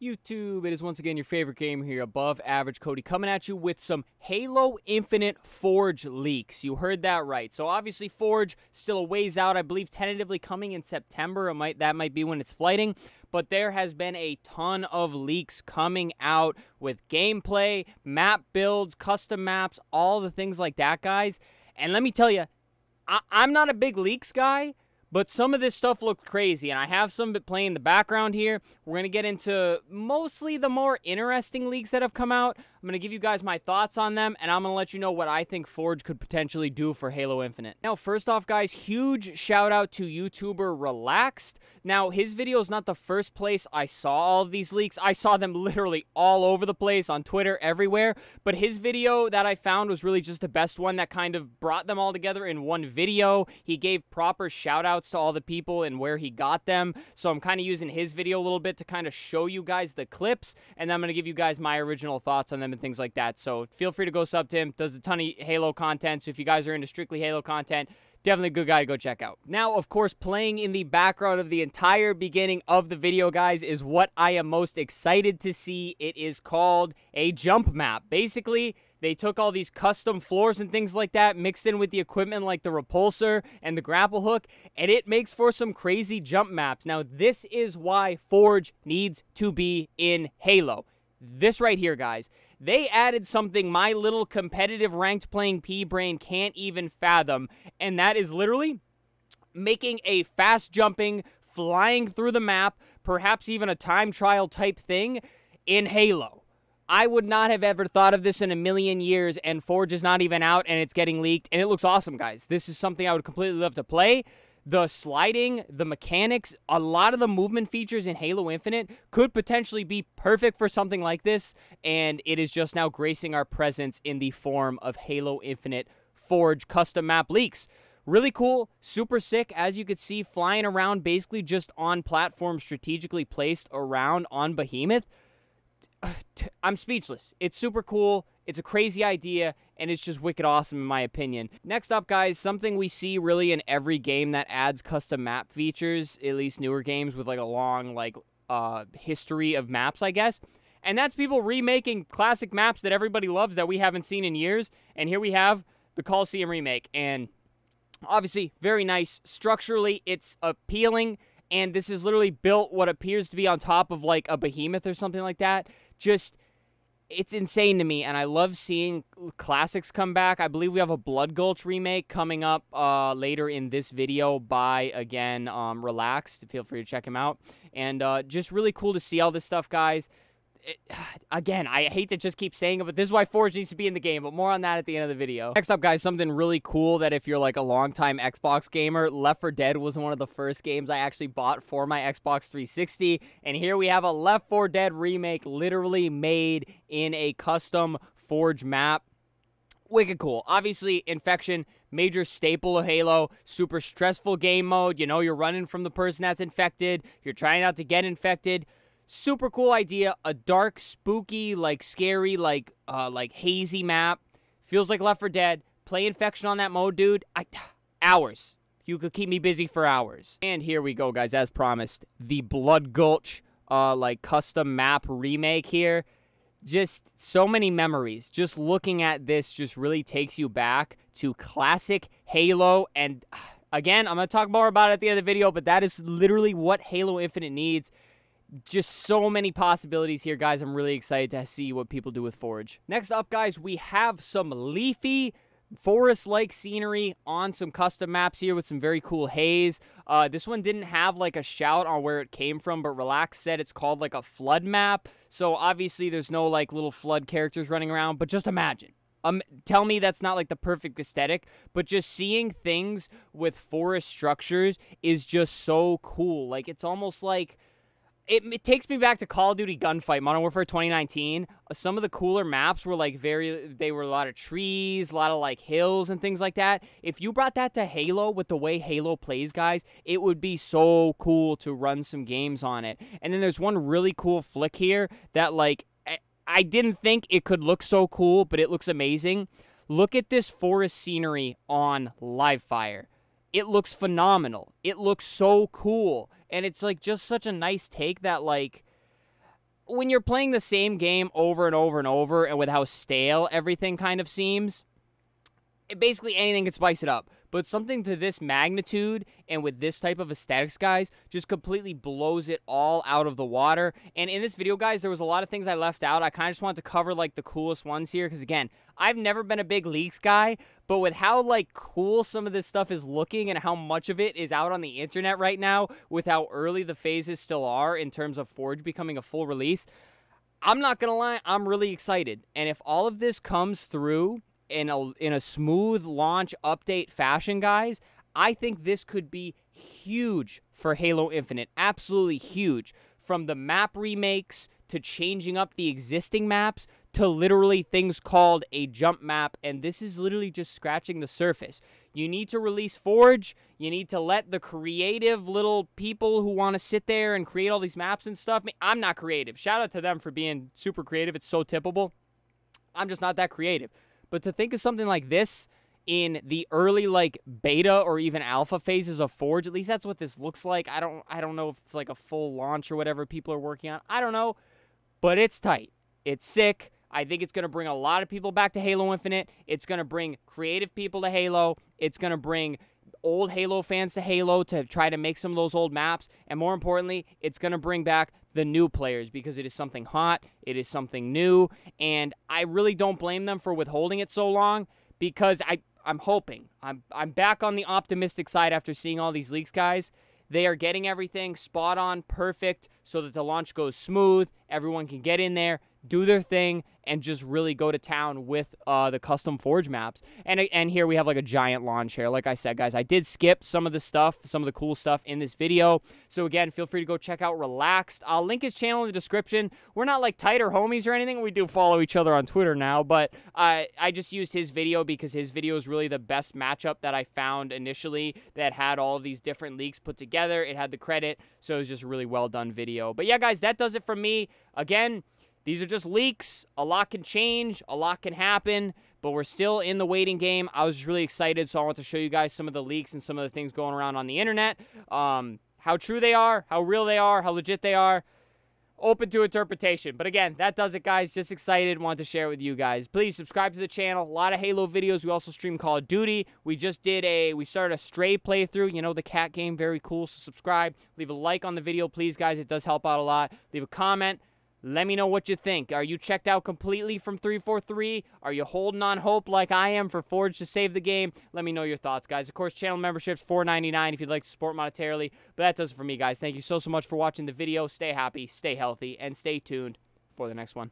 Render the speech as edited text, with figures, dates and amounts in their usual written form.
YouTube, it is once again your favorite gamer here, Above Average Cody, coming at you with some Halo Infinite Forge leaks. You heard that right. So obviously Forge still a ways out. I believe tentatively coming in September. That might be when it's flighting. But there has been a ton of leaks coming out with gameplay, map builds, custom maps, all the things like that, guys. And let me tell you, I'm not a big leaks guy, but some of this stuff looked crazy, and I have some of it playing in the background here. We're going to get into mostly the more interesting leaks that have come out. I'm going to give you guys my thoughts on them, and I'm going to let you know what I think Forge could potentially do for Halo Infinite. Now, first off, guys, huge shout out to YouTuber Relaxed. Now, his video is not the first place I saw all of these leaks. I saw them literally all over the place, on Twitter, everywhere. But his video that I found was really just the best one that kind of brought them all together in one video. He gave proper shout outs to all the people and where he got them. So I'm kind of using his video a little bit to kind of show you guys the clips, and then I'm going to give you guys my original thoughts on them and things like that. So feel free to go sub to him. Does a ton of Halo content. So if you guys are into strictly Halo content, definitely a good guy to go check out. Now, of course, playing in the background of the entire beginning of the video, guys, is what I am most excited to see. It is called a jump map. Basically, they took all these custom floors and things like that, mixed in with the equipment like the repulsor and the grapple hook, and it makes for some crazy jump maps. Now, this is why Forge needs to be in Halo. This right here, guys. They added something my little competitive ranked playing P-brain can't even fathom, and that is literally making a fast jumping, flying through the map, perhaps even a time trial type thing in Halo. I would not have ever thought of this in a million years, and Forge is not even out, and it's getting leaked, and it looks awesome, guys. This is something I would completely love to play. The sliding, the mechanics, a lot of the movement features in Halo Infinite could potentially be perfect for something like this, and it is just now gracing our presence in the form of Halo Infinite Forge custom map leaks. Really cool, super sick, as you could see, flying around basically just on platforms strategically placed around on Behemoth. I'm speechless. It's super cool. It's a crazy idea, and it's just wicked awesome in my opinion. Next up, guys, something we see really in every game that adds custom map features, at least newer games with like a long history of maps, I guess. And that's people remaking classic maps that everybody loves that we haven't seen in years. And here we have the Colosseum remake, and obviously very nice. Structurally, it's appealing, and this is literally built what appears to be on top of like a Behemoth or something like that. Just, it's insane to me, and I love seeing classics come back. I believe we have a Blood Gulch remake coming up later in this video by, again, Relaxed. Feel free to check him out. And just really cool to see all this stuff, guys. Again, I hate to just keep saying it, but this is why Forge needs to be in the game, but more on that at the end of the video. Next up, guys, something really cool that if you're like a longtime Xbox gamer, Left 4 Dead was one of the first games I actually bought for my Xbox 360, and here we have a Left 4 Dead remake literally made in a custom Forge map. Wicked cool. Obviously, Infection, major staple of Halo, super stressful game mode. You know, you're running from the person that's infected, you're trying not to get infected. Super cool idea. A dark, spooky, like scary, like hazy map. Feels like Left 4 Dead. Play Infection on that mode, dude. Hours. You could keep me busy for hours. And here we go, guys. As promised, the Blood Gulch, custom map remake here. Just so many memories. Just looking at this just really takes you back to classic Halo. And again, I'm gonna talk more about it at the end of the video, but that is literally what Halo Infinite needs. Just so many possibilities here, guys. I'm really excited to see what people do with Forge. Next up, guys, we have some leafy forest-like scenery on some custom maps here with some very cool haze. This one didn't have like a shout on where it came from, but Relax said it's called like a flood map. So obviously there's no like little flood characters running around, but just imagine. Tell me that's not like the perfect aesthetic, but just seeing things with forest structures is just so cool. Like, it's almost like it takes me back to Call of Duty Gunfight, Modern Warfare 2019. Some of the cooler maps were like they were a lot of trees, a lot of like hills and things like that. If you brought that to Halo with the way Halo plays, guys, it would be so cool to run some games on it. And then there's one really cool flick here that like, I didn't think it could look so cool, but it looks amazing. Look at this forest scenery on Livefire. It looks phenomenal. It looks so cool. And it's like just such a nice take that like, when you're playing the same game over and over and over, and with how stale everything kind of seems, basically anything can spice it up. But something to this magnitude and with this type of aesthetics, guys, just completely blows it all out of the water. And in this video, guys, there was a lot of things I left out. I kind of just wanted to cover, like, the coolest ones here. Because, again, I've never been a big leaks guy. But with how, like, cool some of this stuff is looking and how much of it is out on the internet right now, with how early the phases still are in terms of Forge becoming a full release, I'm not going to lie, I'm really excited. And if all of this comes through in a smooth launch update fashion, guys, I think this could be huge for Halo Infinite. Absolutely huge. From the map remakes to changing up the existing maps to literally things called a jump map, and this is literally just scratching the surface. You need to release Forge. You need to let the creative little people who want to sit there and create all these maps and stuff. I mean, I'm not creative. Shout out to them for being super creative. It's so typical. I'm just not that creative. But to think of something like this in the early, like, beta or even alpha phases of Forge, at least that's what this looks like. I don't know if it's like a full launch or whatever people are working on. I don't know, but it's tight. It's sick. I think it's going to bring a lot of people back to Halo Infinite. It's going to bring creative people to Halo. It's going to bring old Halo fans to Halo to try to make some of those old maps. And more importantly, it's going to bring back the new players because it is something hot. It is something new. And I really don't blame them for withholding it so long because I'm hoping. I'm back on the optimistic side after seeing all these leaks, guys. They are getting everything spot on, perfect, so that the launch goes smooth. Everyone can get in there, do their thing, and just really go to town with the custom Forge maps. And here we have like a giant launch here. Like I said, guys, I did skip some of the stuff, some of the cool stuff in this video. So again, feel free to go check out Relaxed. I'll link his channel in the description. We're not like tighter homies or anything. We do follow each other on Twitter now, but I just used his video because his video is really the best matchup that I found initially that had all of these different leaks put together. It had the credit, so it was just a really well done video. But yeah, guys, that does it for me. Again, these are just leaks. A lot can change. A lot can happen. But we're still in the waiting game. I was really excited, so I want to show you guys some of the leaks and some of the things going around on the internet. How true they are, how real they are, how legit they are. Open to interpretation. But again, that does it, guys. Just excited. Want to share it with you guys. Please subscribe to the channel. A lot of Halo videos. We also stream Call of Duty. We started a Stray playthrough. You know, the cat game. Very cool. So subscribe. Leave a like on the video, please, guys. It does help out a lot. Leave a comment. Let me know what you think. Are you checked out completely from 343? Are you holding on hope like I am for Forge to save the game? Let me know your thoughts, guys. Of course, channel membership's $4.99 if you'd like to support monetarily. But that does it for me, guys. Thank you so much for watching the video. Stay happy, stay healthy, and stay tuned for the next one.